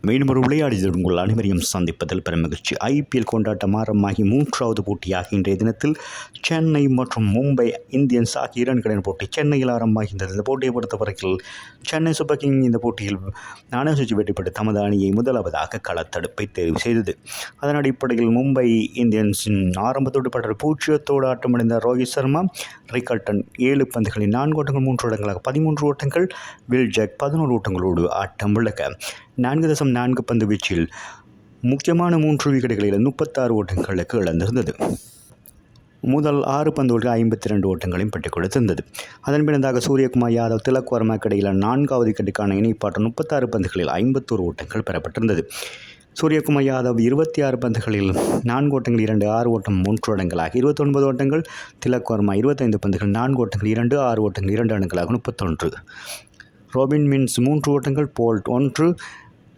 மீண்டும் ஒரு விளையாடியது உங்கள் அனைவரையும் சந்திப்பதில் பெரும் மகிழ்ச்சி. ஐபிஎல் கொண்டாட்டம் ஆரம்பமாகி 3வது போட்டியாக இன்றைய தினத்தில் சென்னை மற்றும் மும்பை இந்தியன்ஸ் ஆகிய இரண்டு போட்டி சென்னையில் ஆரம்பமாகின்றது. இந்த போட்டியை பொறுத்தவரையில் சென்னை சூப்பர் கிங் இந்த போட்டியில் நாணயசுழற்சி வெற்றிப்பட்டு தமது அணியை முதலாவதாக களத்தடுப்பை தேர்வு செய்தது. அதன் அடிப்படையில் மும்பை இந்தியன்ஸின் ஆரம்பத்தோடு பட்ட பூஜ்ஜியத்தோடு ஆட்டமடைந்த ரோஹித் சர்மா, ரிக்கல்டன் 7 பந்துகளில் 4 ஓட்டங்கள் 3 ஓட்டங்களாக 13 ஓட்டங்கள், வில் ஜாக் 11 ஓட்டங்களோடு ஆட்டம் விளக்க 4.4 பந்து வீச்சில் முக்கியமான 3 விக்கெட்டுகளில் 36 ஓட்டங்களுக்கு இழந்திருந்தது. முதல் 6 பந்துகளுக்கு 52 ஓட்டங்களையும் பெற்றுக் கொடுத்திருந்தது. அதன் பின்னதாக சூரியகுமார் யாதவ், திலக் வர்மாக்கு இடையிலான 4வது விக்கெட்டுக்கான இணைப்பாட்டம் 36 பந்துகளில் 51 ஓட்டங்கள் பெறப்பட்டிருந்தது. சூரியகுமார் யாதவ் 26 பந்துகளில் 4 ஓட்டங்கள் 2, 6 ஓட்டம் 3 இடங்களாக 29 ஓட்டங்கள், திலக் வர்மா 25 பந்துகள் 4 ஓட்டங்கள் 2, 6 ஓட்டங்கள் 2 இடங்களாக 31. ரோபின் மின்ஸ் 3 ஓட்டங்கள், போல்ட் 1,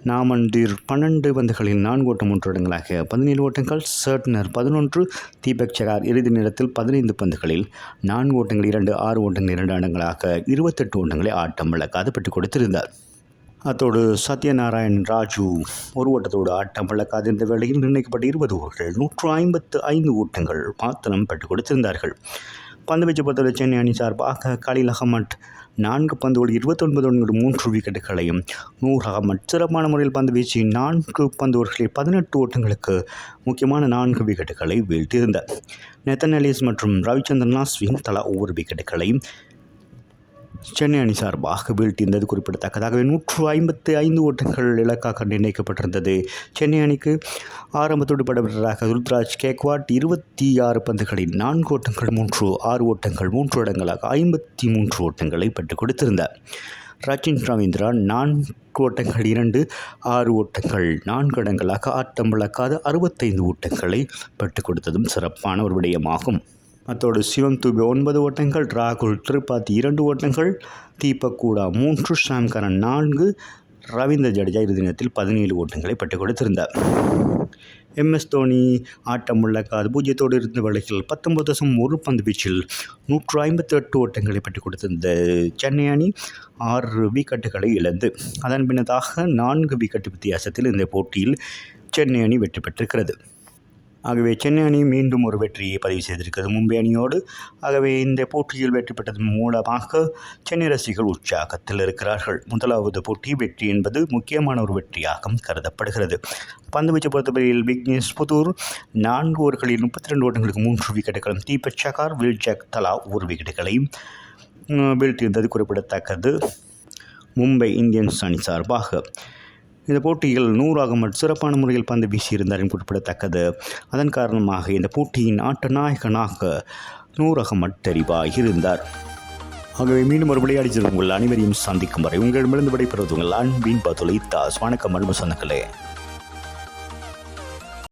நாமந்தீர் 12 பந்துகளில் 4 ஓட்டம் 3 இடங்களாக 17 ஓட்டங்கள், சர்ட்னர் 11, தீபக் சகார் இறுதி நேரத்தில் 15 பந்துகளில் 4 ஓட்டங்கள் 2, 6 ஓட்டங்கள் 2 இடங்களாக 28 ஓட்டங்களை ஆட்டம் விளக்காது பெற்றுக் கொடுத்திருந்தார். அத்தோடு சத்யநாராயண் ராஜு 1 ஓட்டத்தோடு ஆட்டம் விளக்காது இந்த வேளையில் நிர்ணயிக்கப்பட்ட 20 ஓவர்கள் 155 ஓட்டங்கள் மாத்திரம் பெற்றுக் கொடுத்திருந்தார்கள். பந்துவீச்சு பொறுத்தவரை சென்னை அணி சார்பாக கலீல் அகமட் 4 பந்துகள் 29 ஓட்டங்கள் 3 விக்கெட்டுகளையும், நூர் அகமட் சிறப்பான முறையில் பந்து வீசி 4 பந்துகளில் 18 ஓட்டங்களுக்கு முக்கியமான 4 விக்கெட்டுகளை வீழ்த்தியிருந்தார். நெத்தன் எலிஸ் மற்றும் ரவிச்சந்திரன் அஸ்வின் தலா ஒவ்வொரு விக்கெட்டுகளையும் சென்னை அணி சார்பாக வீழ்த்தியிருந்தது குறிப்பிடத்தக்கதாகவே 155 ஓட்டங்கள் இலக்காக நிர்ணயிக்கப்பட்டிருந்தது. சென்னை அணிக்கு ஆரம்பத்தோடு படப்பட்டதாக ருத்ராஜ் கேக்வாட் 26 பந்துகளில் 4 ஓட்டங்கள் 3, 6 ஓட்டங்கள் 3 இடங்களாக 53 ஓட்டங்களை பெற்றுக் கொடுத்திருந்தார். ரச்சின் ரவீந்திரா 4 ஓட்டங்கள் 2, 6 ஓட்டங்கள் 4 இடங்களாக ஆட்டம் விளக்காத 65 ஓட்டங்களை பெற்றுக் கொடுத்ததும் சிறப்பான ஒரு விடயமாகும். அத்தோடு சிவம் துபே 9 ஓட்டங்கள், ராகுல் திரிபாதி 2 ஓட்டங்கள், தீபக் கூடா 3, ஷாம் கரன் 4, ரவீந்திர ஜடேஜா இறுதி நேரத்தில் 17 ஓட்டங்களை பெற்றுக் கொடுத்திருந்தார். MS தோனி ஆட்டம் விளக்காது பூஜ்ஜியத்தோடு இருந்த வேளையில் 19.1 பந்து வீச்சில் 158 ஓட்டங்களை பெற்றுக் கொடுத்திருந்த சென்னை அணி 6 விக்கெட்டுகளை இழந்து அதன் பின்னதாக 4 விக்கெட்டு வித்தியாசத்தில் இந்த போட்டியில் சென்னை அணி வெற்றி பெற்றிருக்கிறது. ஆகவே சென்னை அணி மீண்டும் ஒரு வெற்றியை பதிவு செய்திருக்கிறது மும்பை அணியோடு. ஆகவே இந்த போட்டியில் வெற்றி பெற்றதன் மூலமாக சென்னை ரசிகர்கள் உற்சாகத்தில் இருக்கிறார்கள். முதலாவது போட்டி வெற்றி என்பது முக்கியமான ஒரு வெற்றியாக கருதப்படுகிறது. பந்துவீச்சு பொறுத்தவரையில் விக்னேஷ் புதூர் 4 ஓவர்களில் 32 ஓட்டங்களுக்கு 3 விக்கெட்டுகளும், தீபக் சகார், வில் ஜாக் தலா 1 விக்கெட்டுகளையும் வீழ்த்தியிருந்தது குறிப்பிடத்தக்கது. மும்பை இந்தியன்ஸ் அணி சார்பாக இந்த போட்டியில் நூர் அகமட் சிறப்பான முறையில் பந்து வீசியிருந்தார் குறிப்பிடத்தக்கது. அதன் காரணமாக இந்த போட்டியின் ஆட்ட நாயகனாக நூர் அகமட் தெரிவாகியிருந்தார். ஆகவே மீண்டும் ஒரு விளையாடி உங்கள் அனைவரையும் சந்திக்கும் வரை உங்களிடமிருந்து விடைபெறுவது உங்கள் அன்பின் பதுலை தாஸ். வணக்கம் அன்பு சொந்தங்களே.